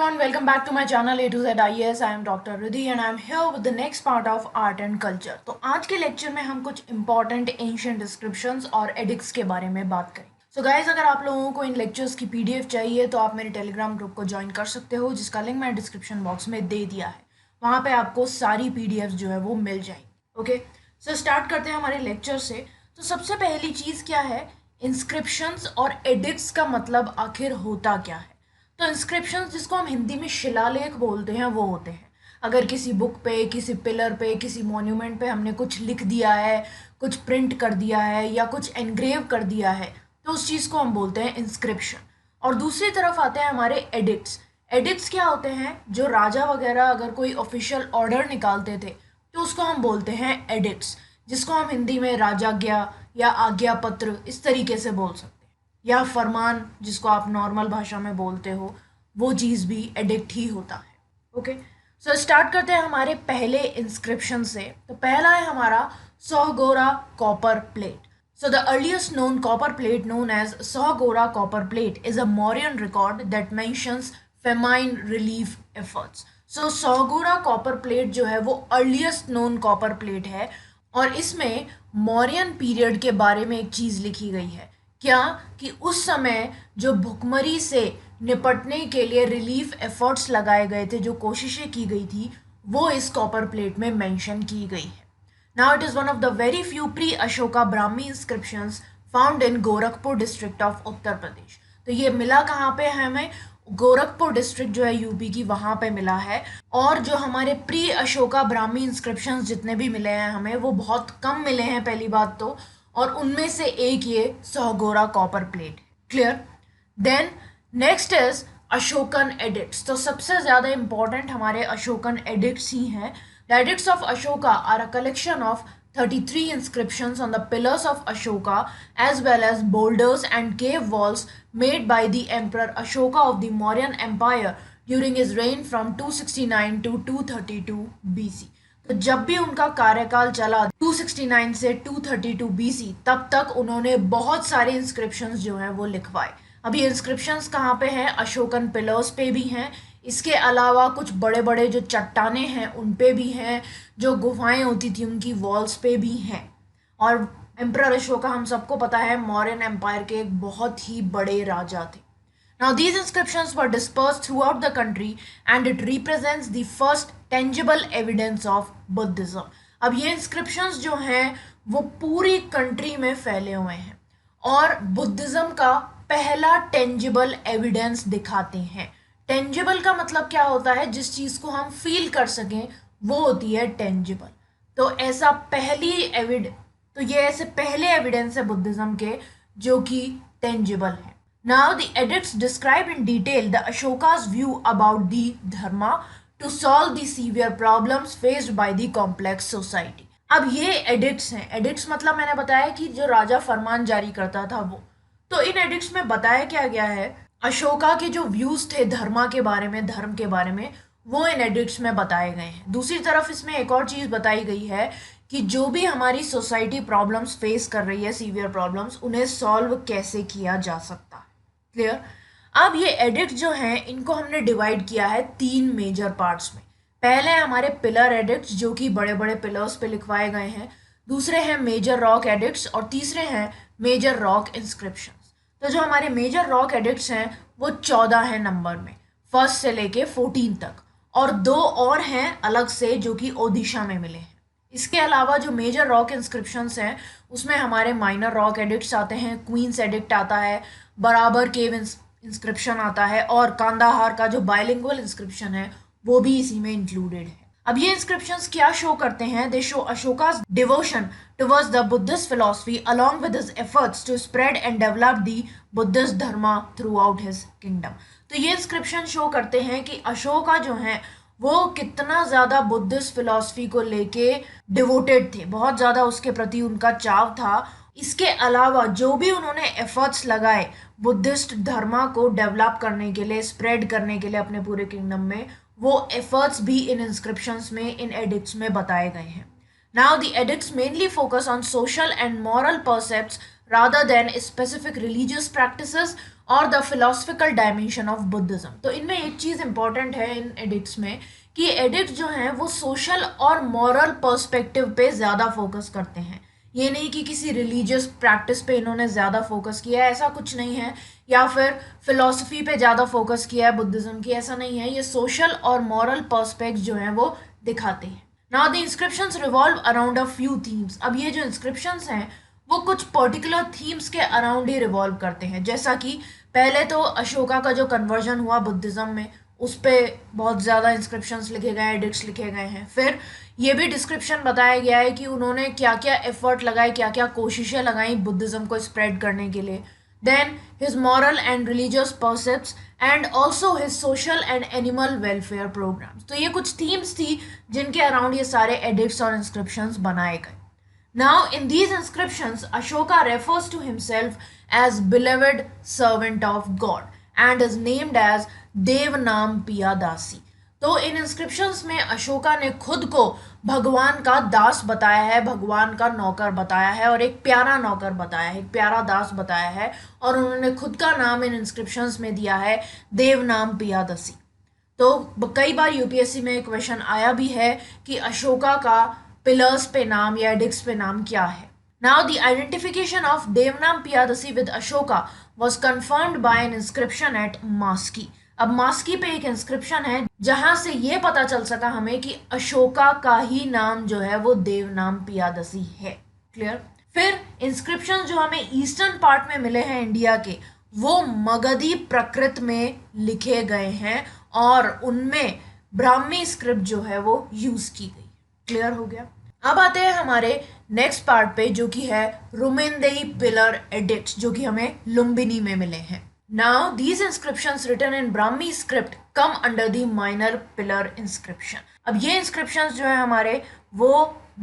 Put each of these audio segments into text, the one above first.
everyone, welcome back to my channel A to Z IAS. I am Dr. Riddhi and I am here with the next part of art and culture. तो आज के lecture में हम कुछ important ancient descriptions और addicts के बारे में बात करें. सो गाइज, अगर आप लोगों को इन लेक्चर्स की पीडीएफ चाहिए तो आप मेरे टेलीग्राम ग्रुप को ज्वाइन कर सकते हो, जिसका लिंक मैंने डिस्क्रिप्शन बॉक्स में दे दिया है. वहाँ पे आपको सारी पीडीएफ जो है वो मिल जाएगी. ओके, सो स्टार्ट करते हैं हमारे लेक्चर से. तो सबसे पहली चीज़ क्या है, इंस्क्रिप्शंस और एडिक्ट्स का मतलब आखिर होता क्या है. तो इंस्क्रिप्शंस, जिसको हम हिंदी में शिलालेख बोलते हैं, वो होते हैं अगर किसी बुक पे, किसी पिलर पे, किसी मॉन्यूमेंट पे हमने कुछ लिख दिया है, कुछ प्रिंट कर दिया है या कुछ एनग्रेव कर दिया है, तो उस चीज़ को हम बोलते हैं इंस्क्रिप्शन. और दूसरी तरफ आते हैं हमारे एडिक्ट्स. एडिक्ट्स क्या होते हैं, जो राजा वगैरह अगर कोई ऑफिशियल ऑर्डर निकालते थे तो उसको हम बोलते हैं एडिक्ट्स, जिसको हम हिंदी में राजाज्ञा या आज्ञा पत्र इस तरीके से बोल सकते हैं, या फरमान जिसको आप नॉर्मल भाषा में बोलते हो, वो चीज़ भी एडिक्ट ही होता है. ओके, सो स्टार्ट करते हैं हमारे पहले इंस्क्रिप्शन से. तो पहला है हमारा Sohgaura copper plate. So the earliest known copper plate, known as Sohagora copper plate, is a Mauryan record that mentions famine relief efforts. So Sohagora copper plate जो है वो earliest known copper plate है और इसमें मौर्यन पीरियड के बारे में एक चीज़ लिखी गई है. क्या कि उस समय जो भुखमरी से निपटने के लिए रिलीफ एफर्ट्स लगाए गए थे, जो कोशिशें की गई थी, वो इस कॉपर प्लेट में मेंशन की गई है. Now it is one of the very few pre-Ashoka Brahmi inscriptions found in Gorakhpur district of Uttar Pradesh. तो ये मिला कहाँ पे है हमें, गोरखपुर डिस्ट्रिक्ट जो है यूपी की, वहाँ पे मिला है. और जो हमारे प्री अशोका ब्राह्मी इंस्क्रिप्शंस जितने भी मिले हैं हमें, वो बहुत कम मिले हैं पहली बात तो, और उनमें से एक ये Sohgaura copper plate. Clear. Then next is Ashokan edicts. तो सबसे ज़्यादा इंपॉर्टेंट हमारे अशोकन एडिक्ट्स ही हैं. The edicts of Ashoka are a collection of 33 inscriptions on the pillars of Ashoka, as well as boulders and cave walls made by the Emperor Ashoka of the Mauryan Empire during his reign from 269 to 232 BC. तो जब भी उनका कार्यकाल चला 269 से 232 BC, तब तक उन्होंने बहुत सारे इंस्क्रिप्शंस जो हैं वो लिखवाए. अभी इंस्क्रिप्शंस कहाँ पे हैं, अशोकन पिलर्स पे भी हैं. इसके अलावा कुछ बड़े बड़े जो चट्टाने हैं उन पे भी हैं, जो गुफाएं होती थी उनकी वॉल्स पे भी हैं. और एम्परर अशोका हम सबको पता है मौर्यन एम्पायर के एक बहुत ही बड़े राजा थे. Now these inscriptions were dispersed through out the country and it represents the first tangible evidence of Buddhism. अब ये इंस्क्रिप्शंस जो हैं वो पूरी कंट्री में फैले हुए हैं और बुद्धिज्म का पहला टेंजिबल एविडेंस दिखाते हैं. टेंजिबल का मतलब क्या होता है, जिस चीज़ को हम फील कर सकें वो होती है टेंजिबल. तो ऐसा तो ये ऐसे पहले एविडेंस है बुद्धिज्म के जो कि टेंजिबल है. Now the edicts describe in detail the Ashoka's view about the dharma to solve the severe problems faced by the complex society. अब ये एडिक्ट्स हैं. एडिक्ट्स मतलब मैंने बताया कि जो राजा फरमान जारी करता था वो. तो इन एडिक्ट्स में बताया क्या गया है, अशोका के जो व्यूज़ थे धर्मा के बारे में, धर्म के बारे में, वो इन एडिक्ट्स में बताए गए हैं. दूसरी तरफ इसमें एक और चीज़ बताई गई है कि जो भी हमारी सोसाइटी प्रॉब्लम्स फेस कर रही है, सीवियर प्रॉब्लम्स, उन्हें सॉल्व कैसे किया जा सकता है. क्लियर. अब ये एडिक्ट जो हैं इनको हमने डिवाइड किया है 3 मेजर पार्ट्स में. पहले हैं हमारे पिलर एडिक्ट्स जो कि बड़े बड़े पिलर्स पे लिखवाए गए हैं. दूसरे हैं मेजर रॉक एडिक्ट्स और तीसरे हैं मेजर रॉक इंस्क्रिप्शन. तो जो हमारे मेजर रॉक एडिक्ट्स हैं वो 14 हैं नंबर में, फर्स्ट से लेके 14 तक, और 2 और हैं अलग से जो कि ओडिशा में मिले हैं. इसके अलावा जो मेजर रॉक इंस्क्रिप्शंस हैं उसमें हमारे माइनर रॉक एडिक्ट्स आते हैं, क्वींस एडिक्ट आता है, बराबर केव इंस्क्रिप्शन आता है, और कांदाहार का जो बाइलिंगुअल इंस्क्रिप्शन है वो भी इसी में इंक्लूडेड है. अब ये इंस्क्रिप्शंस क्या शो करते हैं, they show Ashoka's devotion towards the Buddhist philosophy along with his efforts to spread and develop the Buddhist dharma throughout his kingdom. तो ये इंस्क्रिप्शन शो करते हैं कि अशोका जो हैं वो कितना ज़्यादा बुद्धिस्ट फिलॉसफी को लेके डिवोटेड थे, बहुत ज़्यादा उसके प्रति उनका चाव था. इसके अलावा जो भी उन्होंने एफर्ट्स लगाए बुद्धिस्ट धर्मा को डेवलप करने के लिए, स्प्रेड करने के लिए अपने पूरे किंगडम में, वो एफर्ट्स भी इन इंस्क्रिप्शंस में, इन एडिक्ट्स में बताए गए हैं. Now the edicts mainly focus on social and moral precepts rather than specific religious practices or the philosophical dimension of Buddhism। तो इनमें एक चीज़ इंपॉर्टेंट है इन एडिक्ट्स में कि एडिक्ट जो हैं वो सोशल और मॉरल पर्सपेक्टिव पे ज़्यादा फोकस करते हैं। ये नहीं कि किसी रिलीजियस प्रैक्टिस पे इन्होंने ज़्यादा फोकस किया है, ऐसा कुछ नहीं है, या फिर फिलॉसफी पे ज़्यादा फोकस किया है बुद्धिज़्म की, ऐसा नहीं है। ये सोशल और मॉरल पर्सपेक्ट जो हैं वो दिखाते हैं। Now the inscriptions revolve around a few themes. अब ये जो इंस्क्रिप्शंस हैं वो कुछ पर्टिकुलर थीम्स के अराउंड ही रिवॉल्व करते हैं। जैसा कि पहले तो अशोका का जो कन्वर्जन हुआ बुद्धिज़्म में, उस पर बहुत ज़्यादा इंस्क्रिप्शंस लिखे गए हैं, एडिक्ट्स लिखे गए हैं। फिर ये भी डिस्क्रिप्शन बताया गया है कि उन्होंने क्या क्या एफर्ट लगाए, क्या क्या कोशिशें लगाई बुद्धिज़्म को स्प्रेड करने के लिए। Then his moral and religious precepts and also his social and animal welfare programmes. तो ये कुछ थीम्स थी जिनके अराउंड ये सारे एडिक्ट्स और इंस्क्रिप्शंस बनाए गए। Now, in these inscriptions, Ashoka refers to himself as beloved servant of God and is named as Devanam Piyadasi। तो इन इंस्क्रिप्शंस में अशोका ने खुद को भगवान का दास बताया है, भगवान का नौकर बताया है और एक प्यारा नौकर बताया है, एक प्यारा दास बताया है, और उन्होंने खुद का नाम इन इंस्क्रिप्शंस में दिया है देवनाम पियादसी। तो कई बार यूपीएससी में क्वेश्चन आया भी है कि अशोका का पिलर्स पे नाम या एडिक्ट्स पे नाम क्या है। Now the identification of Devanam Piyadasi with Ashoka was confirmed by an inscription at Maski. अब मास्की पे एक इंस्क्रिप्शन है जहां से ये पता चल सका हमें कि अशोका का ही नाम जो है वो देवनाम पियादसी है। क्लियर। फिर इंस्क्रिप्शन जो हमें ईस्टर्न पार्ट में मिले हैं इंडिया के, वो मगधी प्रकृत में लिखे गए हैं और उनमें ब्राह्मी स्क्रिप्ट जो है वो यूज की गई। क्लियर हो गया। अब आते हैं हमारे नेक्स्ट पार्ट पे जो कि है रुमेनदेई पिलर एडिक्ट्स, जो कि हमें लुम्बिनी में मिले हैं। Now these inscriptions written in Brahmi script come under the minor pillar inscription. अब ये इंस्क्रिप्शंस जो है हमारे वो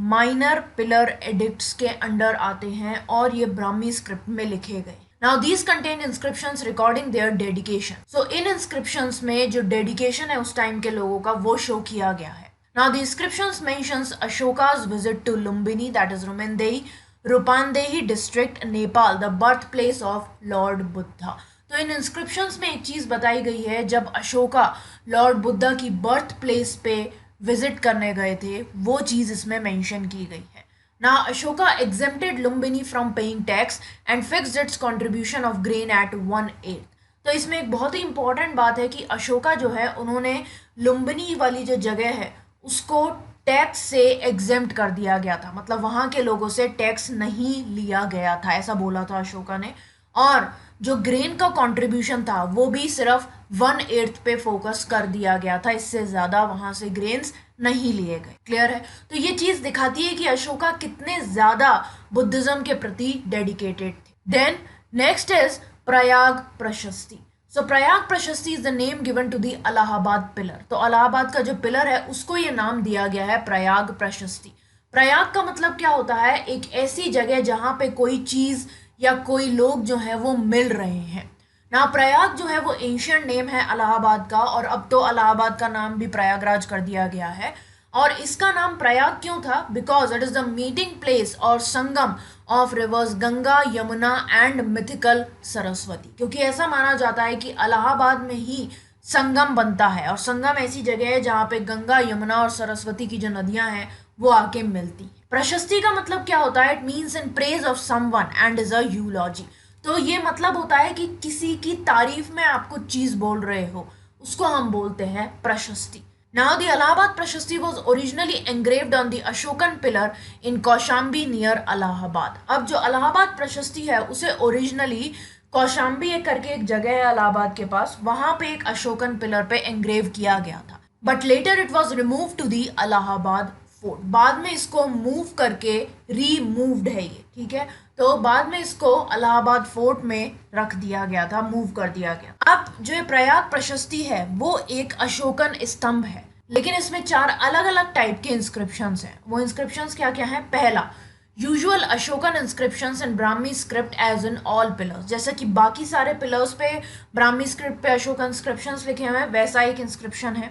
माइनर पिलर एडिक्ट्स के अंडर आते हैं और ये ब्राह्मी स्क्रिप्ट में लिखे गए। Now these contain inscriptions recording their dedication। So in inscriptions में जो dedication है उस टाइम के लोगों का वो शो किया गया है। Now the inscriptions mentions Ashoka's visit to Lumbini, that is Rumendehi, Rupandehi district, Nepal, the birthplace of Lord Buddha। तो इन इंस्क्रिप्शंस में एक चीज़ बताई गई है, जब अशोका लॉर्ड बुद्धा की बर्थ प्लेस पे विजिट करने गए थे वो चीज़ इसमें मेंशन की गई है। Now Ashoka exempted Lumbini from paying tax and fixed its contribution of grain at 1/8। तो इसमें एक बहुत ही इंपॉर्टेंट बात है कि अशोका जो है उन्होंने लुम्बिनी वाली जो जगह है उसको टैक्स से एग्जेम्प्ट कर दिया गया था, मतलब वहाँ के लोगों से टैक्स नहीं लिया गया था, ऐसा बोला था अशोका ने। और जो ग्रेन का कंट्रीब्यूशन था वो भी सिर्फ 1/8 पे फोकस कर दिया गया था, इससे ज़्यादा वहाँ से ग्रेन्स नहीं लिए गए। क्लियर है। तो ये चीज़ दिखाती है कि अशोका कितने ज़्यादा बुद्धिज़्म के प्रति डेडिकेटेड थे। देन नेक्स्ट इज प्रयाग प्रशस्ति। So Prayag Prashasti is the name given to the Allahabad pillar. तो इलाहाबाद का जो पिलर है उसको ये नाम दिया गया है प्रयाग प्रशस्ति। प्रयाग का मतलब क्या होता है, एक ऐसी जगह जहाँ पे कोई चीज़ या कोई लोग जो है वो मिल रहे हैं ना। प्रयाग जो है वो एंशियंट नेम है इलाहाबाद का, और अब तो इलाहाबाद का नाम भी प्रयागराज कर दिया गया है। और इसका नाम प्रयाग क्यों था, because it is the meeting place और sangam of rivers Ganga, Yamuna and mythical Saraswati. क्योंकि ऐसा माना जाता है कि इलाहाबाद में ही संगम बनता है, और संगम ऐसी जगह है जहाँ पे गंगा, यमुना और सरस्वती की जो नदियाँ हैं वो आके मिलती। प्रशस्ति का मतलब क्या होता है, it means in praise of someone and is a eulogy. तो ये मतलब होता है कि किसी की तारीफ में आप कुछ चीज़ बोल रहे हो, उसको हम बोलते हैं प्रशस्ति। Now the Allahabad Prashasti was originally engraved on the Ashokan pillar in Kaushambi near Allahabad। अब जो इलाहाबाद प्रशस्ति है उसे ओरिजिनली कौशाम्बी करके एक जगह है इलाहाबाद के पास, वहां पे एक अशोकन पिलर पे एंग्रेव किया गया था। But later it was remove to the Allahabad fort. बाद में इसको मूव करके रीमूव्ड है ये, ठीक है। तो बाद में इसको इलाहाबाद फोर्ट में रख दिया गया था, मूव कर दिया गया। अब जो प्रयाग प्रशस्ति है वो एक अशोकन स्तंभ है, लेकिन इसमें 4 अलग अलग टाइप के इंस्क्रिप्शंस हैं। वो इंस्क्रिप्शंस क्या क्या हैं, पहला usual Ashokan inscriptions in Brahmi script as in all pillars. जैसे कि बाकी सारे पिलर्स पे ब्राह्मी स्क्रिप्ट पे अशोकन इंस्क्रिप्शंस लिखे हुए हैं, वैसा एक इंस्क्रिप्शन है।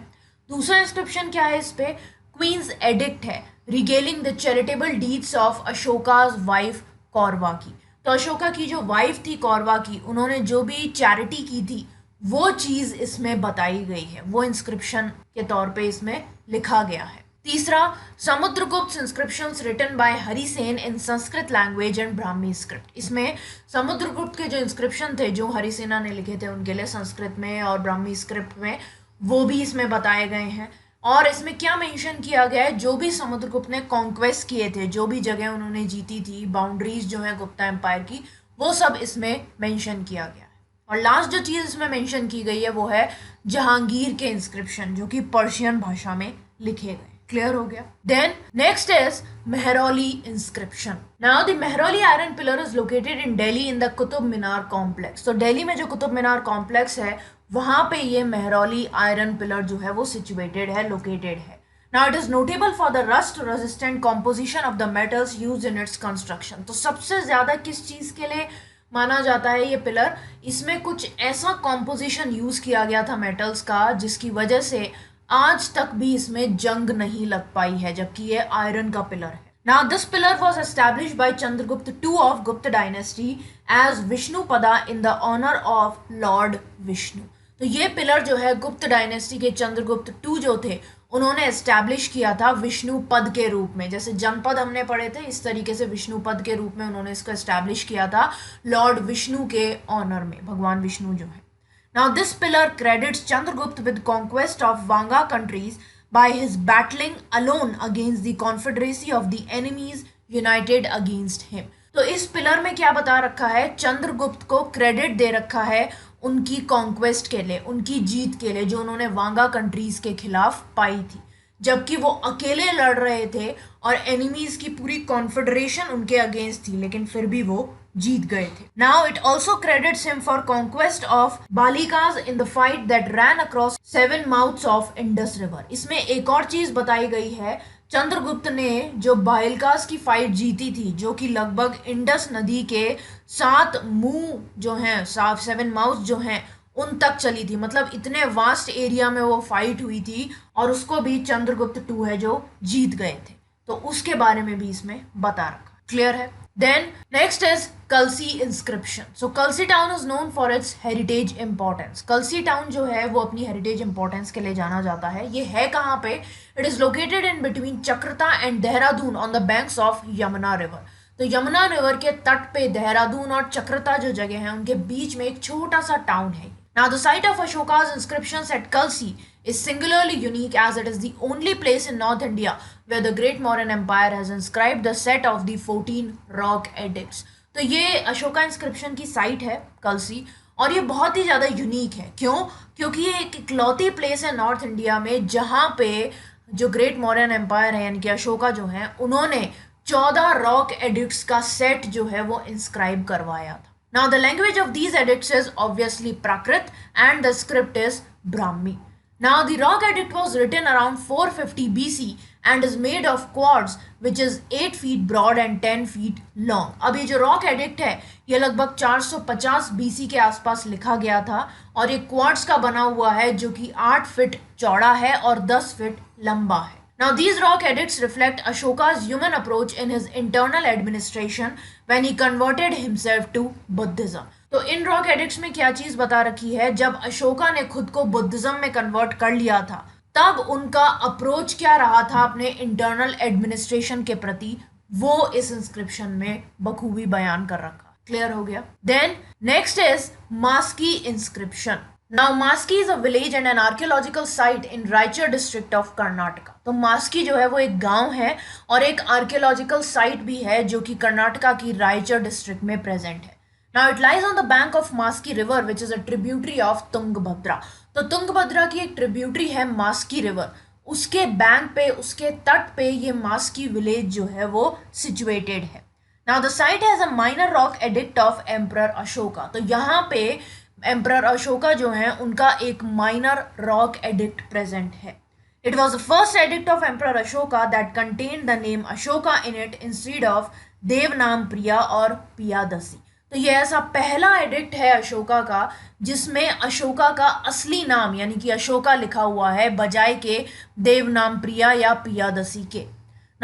दूसरा इंस्क्रिप्शन क्या है, इस पे क्वींस एडिक्ट है, regarding the charitable deeds of Ashoka's wife Karuvaki की। तो अशोका की जो वाइफ थी कौरवा की, उन्होंने जो भी चैरिटी की थी वो चीज इसमें बताई गई है, वो इंस्क्रिप्शन के तौर पे इसमें लिखा गया है। तीसरा, Samudragupta inscriptions written by Harisena in Sanskrit language and Brahmi script. इसमें समुद्रगुप्त के जो इंस्क्रिप्शन थे जो हरिसेना ने लिखे थे उनके लिए संस्कृत में और ब्राह्मी स्क्रिप्ट में, वो भी इसमें बताए गए हैं। और इसमें क्या मेंशन किया गया है, जो भी समुद्रगुप्त ने कॉन्क्वेस्ट किए थे, जो भी जगह उन्होंने जीती थी, बाउंड्रीज जो है गुप्ता एम्पायर की, वो सब इसमें मेंशन किया गया है। और लास्ट जो चीज इसमें मेंशन की गई है वो है जहांगीर के इंस्क्रिप्शन, जो कि पर्शियन भाषा में लिखे गए। क्लियर हो गया। Then next is Mehrauli inscription. Now the Mehrauli iron pillar is located in Delhi in the Qutub Minar complex. तो दिल्ली में जो कुतुब मीनार कॉम्प्लेक्स है वहां पे ये मेहरौली आयरन पिलर जो है वो सिचुएटेड है, लोकेटेड है। Now it is notable for the rust resistant composition of the metals used in its construction. तो सबसे ज्यादा किस चीज के लिए माना जाता है ये पिलर, इसमें कुछ ऐसा कॉम्पोजिशन यूज किया गया था मेटल्स का जिसकी वजह से आज तक भी इसमें जंग नहीं लग पाई है, जबकि ये आयरन का पिलर है। Now this pillar was established by Chandragupta II of Gupta dynasty as Vishnupada in the honor of Lord Vishnu। तो ये पिलर जो है गुप्त डायनेस्टी के चंद्रगुप्त II जो थे उन्होंने एस्टैब्लिश किया था विष्णु पद के रूप में। जैसे जनपद हमने पढ़े थे, इस तरीके से विष्णु पद के रूप में उन्होंने इसको एस्टैब्लिश किया था लॉर्ड विष्णु के ऑनर में, भगवान विष्णु जो है। Now this pillar credits Chandragupta with conquest of Vanga countries by his battling alone against the confederacy of the enemies united against him। तो इस पिलर में क्या बता रखा है, चंद्रगुप्त को क्रेडिट दे रखा है उनकी कॉन्क्वेस्ट के लिए, उनकी जीत के लिए जो उन्होंने वांगा कंट्रीज के खिलाफ पाई थी, जबकि वो अकेले लड़ रहे थे और एनिमीज की पूरी कॉन्फेडरेशन उनके अगेंस्ट थी, लेकिन फिर भी वो जीत गए थे। Now it also credits him for conquest of बालिकाज in the fight that ran across 7 mouths of Indus river. इसमें एक और चीज बताई गई है, चंद्रगुप्त ने जो बालिकाज की फाइट जीती थी जो कि लगभग इंडस नदी के 7 मुंह जो हैं, 7 माउथ जो हैं उन तक चली थी, मतलब इतने वास्ट एरिया में वो फाइट हुई थी और उसको भी चंद्रगुप्त II है जो जीत गए थे। तो उसके बारे में भी इसमें बता रखा। क्लियर है। Then next is Kalsi inscription. So Kalsi town is known for its heritage importance. Kalsi town जो है वो अपनी हेरिटेज इंपॉर्टेंस के लिए जाना जाता है। ये है कहाँ पे, it is located in between Chakrata and Dehradun on the banks of Yamuna river. तो यमुना रिवर के तट पे देहरादून और चक्रता जो जगह है उनके बीच में एक छोटा सा टाउन है। Now the site of Ashoka's inscriptions at Kalsi is singularly unique as it is the only place in North India where the Great Mauryan Empire has inscribed the set of the 14 rock edicts। तो ये Ashoka inscription की site है कलसी, और ये बहुत ही ज़्यादा unique है। क्यों? क्योंकि ये एक इकलौती प्लेस है नॉर्थ इंडिया में जहाँ पे जो ग्रेट मौर्यन एम्पायर है यानी कि अशोका जो है उन्होंने 14 रॉक एडिक्ट्स का सेट जो है वो इंस्क्राइब करवाया था। Now the language of these edicts is obviously Prakrit and the script is Brahmi। Now the rock edict was written around 450 BC and is made of quartz which is 8 feet broad and 10 feet long। अब ये जो rock edict है ये लगभग 450 BC के आसपास लिखा गया था और ये क्वार्ट्स का बना हुआ है जो कि 8 फीट चौड़ा है और 10 फीट लंबा है। Now these rock edicts reflect Ashoka's human approach in his internal administration when he converted himself to Buddhism। तो इन रॉक एडिक्ट्स में क्या चीज बता रखी है, जब अशोका ने खुद को बुद्धिज्म में कन्वर्ट कर लिया था तब उनका अप्रोच क्या रहा था अपने इंटरनल एडमिनिस्ट्रेशन के प्रति, वो इस इंस्क्रिप्शन में बखूबी बयान कर रखा। क्लियर हो गया। Then next is Maski inscription. Now Maski is a village and an archaeological site in Raichur district of Karnataka। तो मास्की जो है वो एक गांव है और एक आर्कियोलॉजिकल साइट भी है जो कि कर्नाटका की रायचूर डिस्ट्रिक्ट में प्रेजेंट है। Now it lies on the bank of Maski river which is a tributary of Tungabhadra. तो तुंगभद्रा की एक ट्रिब्यूटरी है मास्की रिवर, उसके बैंक पे, उसके तट पे ये मास्की विलेज जो है वो सिचुएटेड है। Now the site has a minor rock edict of Emperor Ashoka। तो यहाँ पे एम्परर अशोका जो है उनका एक माइनर रॉक एडिक्ट प्रेजेंट है। It was the first edict of emperor Ashoka that contained the name Ashoka in it instead of Devanam Priya और पियादसी। तो ये ऐसा पहला एडिक्ट है अशोका का जिसमें अशोका का असली नाम यानी कि अशोका लिखा हुआ है बजाय के देवनाम प्रिया या पियादसी के।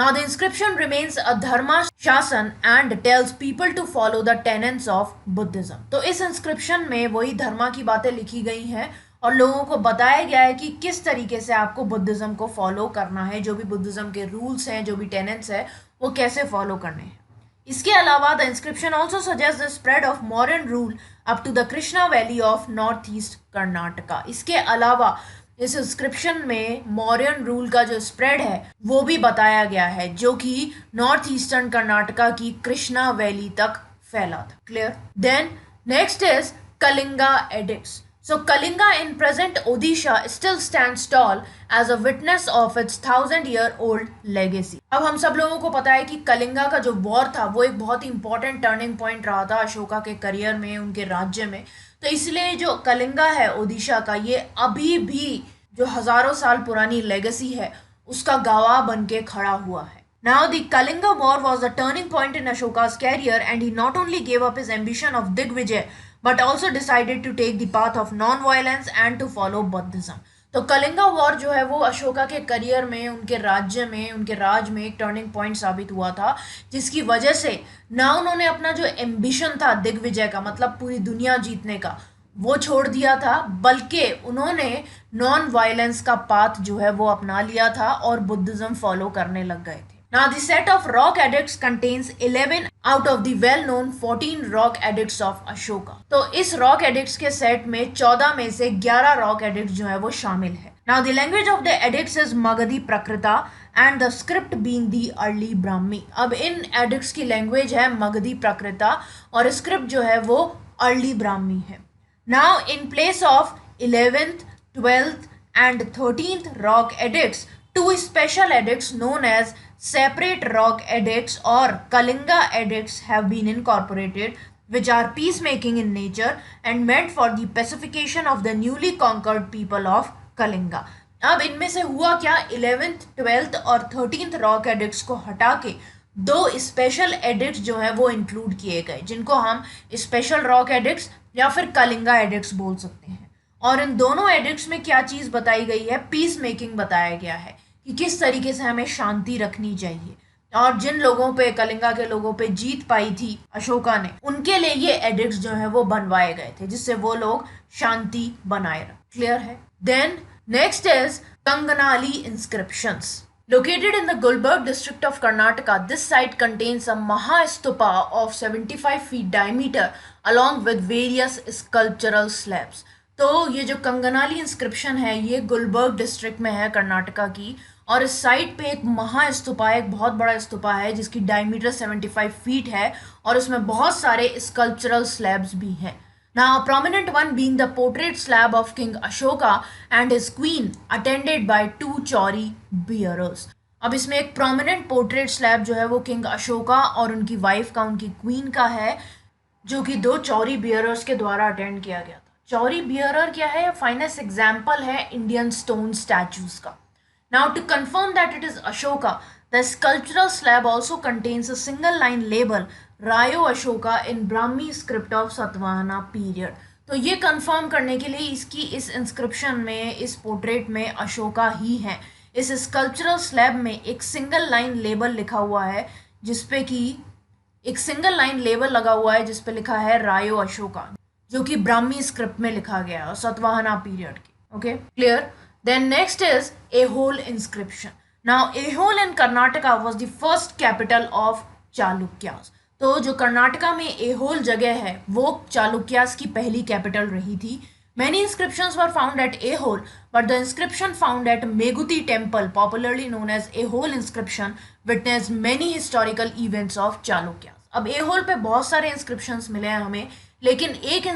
Now the inscription remains a dharma shasan and tells people to follow the tenets of Buddhism. तो इस inscription में वही धर्मा की बातें लिखी गई हैं और लोगों को बताया गया है कि किस तरीके से आपको बुद्धिज्म को फॉलो करना है, जो भी बुद्धिज्म के रूल्स हैं, जो भी टेनेंट्स है, वो कैसे फॉलो करने हैं। इसके अलावा the inscription also suggest the spread of modern rule up to the Krishna valley of north east Karnataka. इसके अलावा इस इंस्क्रिप्शन में मौर्यन रूल का जो स्प्रेड है वो भी बताया गया है, जो कि नॉर्थ ईस्टर्न कर्नाटका की कृष्णा वैली तक फैला था। Clear? Then next is Kalinga edicts. So Kalinga in present Odisha still stands tall as a witness of its 1000-year-old legacy. अब हम सब लोगों को पता है कि कलिंगा का जो वॉर था वो एक बहुत ही इंपॉर्टेंट टर्निंग पॉइंट रहा था अशोका के करियर में, उनके राज्य में। तो इसलिए जो कलिंगा है ओडिशा का, ये अभी भी जो हजारों साल पुरानी लेगेसी है उसका गवाह बन के खड़ा हुआ है। Now the Kalinga War was a turning point in Ashoka's career and he not only gave up his ambition of Digvijay but also decided to take the path of non-violence and to follow Buddhism. तो Kalinga war जो है वो अशोका के career में, उनके राज्य में, उनके राज में एक टर्निंग पॉइंट साबित हुआ था, जिसकी वजह से ना उन्होंने अपना जो एम्बिशन था दिग्विजय का, मतलब पूरी दुनिया जीतने का, वो छोड़ दिया था, बल्कि उन्होंने नॉन वायलेंस का पाथ जो है वो अपना लिया था और बुद्धिज्म फॉलो करने लग गए थे। Now the set of rock edicts contains 11 out of the well-known 14 rock edicts of Ashoka. तो इस rock edicts के सेट में 14 में से 11 rock edicts जो है वो शामिल है। Now the language of the edicts is Magadhi Prakrita and the script being the early Brahmi. अब इन edicts की लैंग्वेज है मगधी प्रकृता और स्क्रिप्ट जो है वो अर्ली ब्राह्मी है। Now in place of 11th, 12th and 13th rock edicts, two special edicts known as separate rock edicts or Kalinga edicts have been incorporated, which are peacemaking in nature and meant for the pacification of the newly conquered people of Kalinga. अब इनमें से हुआ क्या, 11th, 12th और 13th rock addicts को हटा के दो स्पेशल एडिक्ट्स जो है वो इंक्लूड किए गए, जिनको हम स्पेशल रॉक एडिक्ट्स या फिर कलिंगा एडिक्ट्स बोल सकते हैं। और इन दोनों एडिक्ट्स में क्या चीज़ बताई गई है, पीस मेकिंग बताया गया है कि किस तरीके से हमें शांति रखनी चाहिए। और जिन लोगों पे, कलिंगा के लोगों पे जीत पाई थी अशोका ने, उनके लिए ये एडिक्ट्स जो है वो बनवाए गए थे, जिससे वो लोग शांति बनाए रख। क्लियर है? Then next is Kanaganahalli inscriptions. Located in the Gulbarga district of Karnataka, this site contains a Mahastupa of 75 feet diameter along with various sculptural slabs. तो ये जो कंगनाली इंस्क्रिप्शन है ये गुलबर्ग डिस्ट्रिक्ट में है कर्नाटका की, और इस साइट पे एक महास्तूपा, एक बहुत बड़ा स्तूपा है जिसकी डायमीटर 75 फीट है और उसमें बहुत सारे स्कल्पचरल स्लैब्स भी हैं। Now, a prominent one being the portrait slab of King Ashoka and his queen, attended by two chori bearers. अब इसमें एक prominent portrait slab जो है वो किंग अशोका और उनकी वाइफ का, उनकी क्वीन का है, जो कि दो चौरी बियरर्स के द्वारा अटेंड किया गया था। चौरी बियरर क्या है? फाइनेस्ट एग्जाम्पल है इंडियन स्टोन स्टैचूज का। Now, to confirm that it is Ashoka, the sculptural slab also contains a single line label Rayo Ashoka in Brahmi script of Satavahana period. तो ये कंफर्म करने के लिए इसकी इस इंस्क्रिप्शन में, इस पोर्ट्रेट में अशोका ही है। इस स्कल्पचरल स्लैब में एक सिंगल लाइन लेबल लिखा हुआ है, जिसपे कि एक सिंगल लाइन लेबल लगा हुआ है जिसपे लिखा है रायो अशोका, जो कि ब्राह्मी स्क्रिप्ट में लिखा गया है सतवाहना पीरियड की। Okay, clear? Then next is Aihole inscription. Now Aihole in Karnataka was the first capital of Chalukyas. तो जो कर्नाटका में एहोल जगह है वो चालुक्यास की पहली कैपिटल रही थी। Many inscriptions were found at Ehol, but the inscription found at Meguti Temple, popularly known as Ehol inscription, witnessed many historical events of Chalukyas. अब एहोल पे बहुत सारे इंस्क्रिप्शंस मिले हैं हमें, लेकिन एक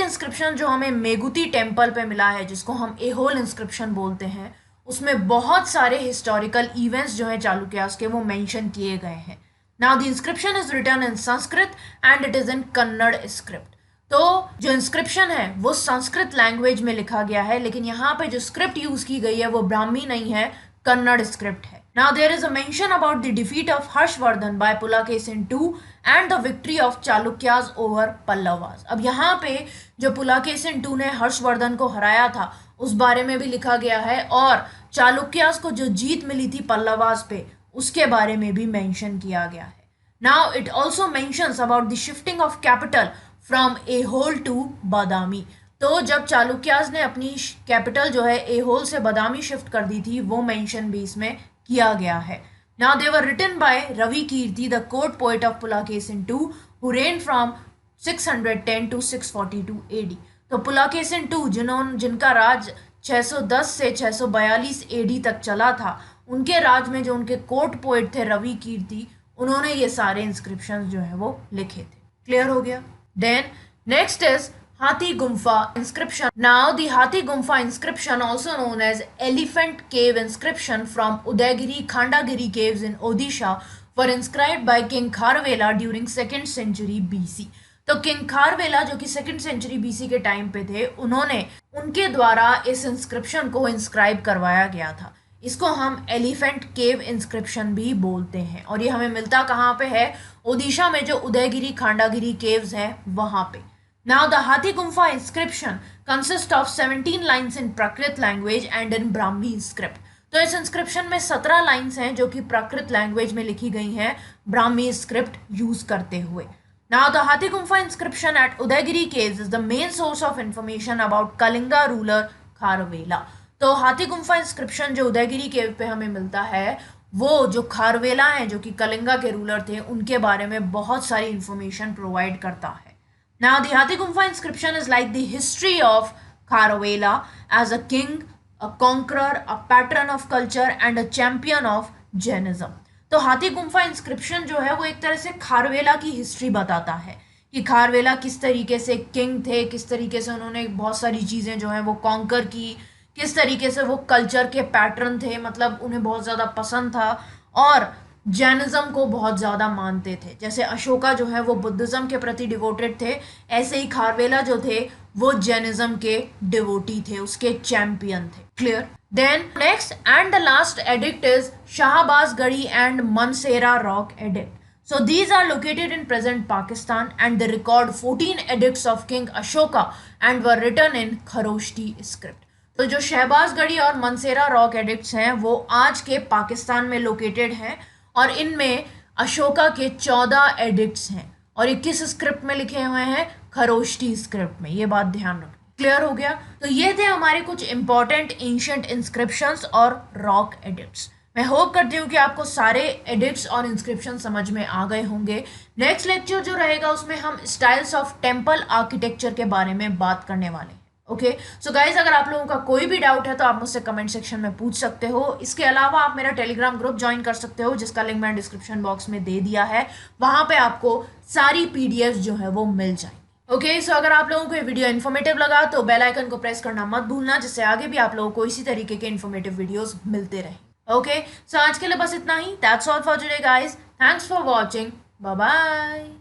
इंस्क्रिप्शन जो हमें मेगुती टेम्पल पे मिला है, जिसको हम एहोल इंस्क्रिप्शन बोलते हैं, उसमें बहुत सारे हिस्टोरिकल इवेंट्स जो हैं चालुक्यास के वो मेंशन किए गए हैं। Now the inscription is written in Sanskrit and it is in Kannada script. तो जो इंस्क्रिप्शन है वो संस्कृत लैंग्वेज में लिखा गया है, लेकिन यहाँ पे जो स्क्रिप्ट यूज की गई है वो ब्राह्मी नहीं है, कन्नड़ स्क्रिप्ट है. Now there is a mention about the defeat of Harshvardhan by Pulakesin II and the victory of Chalukyas over Pallavas. अब यहाँ पे जो पुलाकेसिन II ने हर्षवर्धन को हराया था उस बारे में भी लिखा गया है, और चालुक्यास को जो जीत मिली थी पल्लवास पे उसके बारे में भी मेंशन किया गया है। Now it also mentions about the shifting of capital from Aihole to Badami. तो जब चालुक्यास ने अपनी कैपिटल जो है एहोल से बादामी शिफ्ट कर दी थी वो मेंशन भी इसमें किया गया है। Now they were written by Ravi Kirti, the court poet of Pulakesin II, who reigned from 610 to 642 AD। तो पुलाकेसिन II जिनका राज 610 से 642 AD तक चला था, उनके राज में जो उनके कोर्ट पोएट थे रवि कीर्ति, उन्होंने ये सारे इंस्क्रिप्शंस जो है वो लिखे थे। क्लियर हो गया। Then next is Hathi Gumfa inscription. Now the Hathi Gumfa inscription, also known as Elephant Cave inscription from Udaygiri Khandagiri caves in Odisha, were inscribed by King Kharvela during 2nd century BC। तो king Kharavela जो कि 2nd century BC के time पे थे, उनके द्वारा इस inscription को इंस्क्राइब करवाया गया था। इसको हम एलिफेंट केव इंस्क्रिप्शन भी बोलते हैं और ये हमें मिलता कहाँ पे है? ओडिशा में जो उदयगिरी खांडागिरी केव्स हैं वहां पे। Now the Hathi Gumfa inscription consists of 17 lines in Prakrit language and in Brahmi script। तो इस इंस्क्रिप्शन में 17 लाइन्स हैं जो कि प्राकृत लैंग्वेज में लिखी गई हैं ब्राह्मी स्क्रिप्ट यूज करते हुए। Now the Hathi Gumfa inscription at Udaygiri caves is the main source of information about Kalinga ruler Kharvela। तो हाथी गुम्फा इंस्क्रिप्शन जो उदयगिरी केव पे हमें मिलता है वो जो खारवेला हैं जो कि कलिंगा के रूलर थे उनके बारे में बहुत सारी इंफॉर्मेशन प्रोवाइड करता है। Now the Hathi Gumfa inscription is like the history of Kharavela as a king, a conqueror, a patron of culture and a champion of Jainism। तो हाथी गुम्फा इंस्क्रिप्शन जो है वो एक तरह से खारवेला की हिस्ट्री बताता है कि खारवेला किस तरीके से किंग थे, किस तरीके से उन्होंने बहुत सारी चीज़ें जो हैं वो कॉन्कर की, किस तरीके से वो कल्चर के पैटर्न थे, मतलब उन्हें बहुत ज़्यादा पसंद था और जैनिज्म को बहुत ज़्यादा मानते थे। जैसे अशोका जो है वो बुद्धिज्म के प्रति डिवोटेड थे, ऐसे ही खारवेला जो थे वो जैनिज्म के डिवोटी थे, उसके चैंपियन थे। Clear. Then next and the last edict is Shahbazgarhi and Mansehra rock edict. So these are located in present Pakistan and they record 14 edicts of King Ashoka and were written in Kharosthi script. तो जो शहबाजगढ़ी और Mansera rock addicts हैं वो आज के पाकिस्तान में located हैं और इनमें अशोका के 14 एडिक्ट्स हैं और ये किस स्क्रिप्ट में लिखे हुए हैं? खरोष्टी स्क्रिप्ट में। ये बात ध्यान रखना। क्लियर हो गया। तो ये थे हमारे कुछ इंपॉर्टेंट एंशिएंट इंस्क्रिप्शंस और रॉक एडिक्ट्स। मैं होप करती हूँ कि आपको सारे एडिक्ट्स और इंस्क्रिप्शन समझ में आ गए होंगे। नेक्स्ट लेक्चर जो रहेगा उसमें हम स्टाइल्स ऑफ टेम्पल आर्किटेक्चर के बारे में बात करने वाले हैं। ओके सो गाइज, अगर आप लोगों का कोई भी डाउट है तो आप मुझसे कमेंट सेक्शन में पूछ सकते हो। इसके अलावा आप मेरा टेलीग्राम ग्रुप ज्वाइन कर सकते हो जिसका लिंक मैंने डिस्क्रिप्शन बॉक्स में दे दिया है। वहां पे आपको सारी पीडीएफ जो है वो मिल जाएंगी। ओके सो अगर आप लोगों को ये वीडियो इन्फॉर्मेटिव लगा तो बेल आइकन को प्रेस करना मत भूलना, जिससे आगे भी आप लोगों को इसी तरीके के इन्फॉर्मेटिव वीडियोस मिलते रहे। ओके सो आज के लिए बस इतना ही। That's all for today guys. Thanks for watching. Bye bye.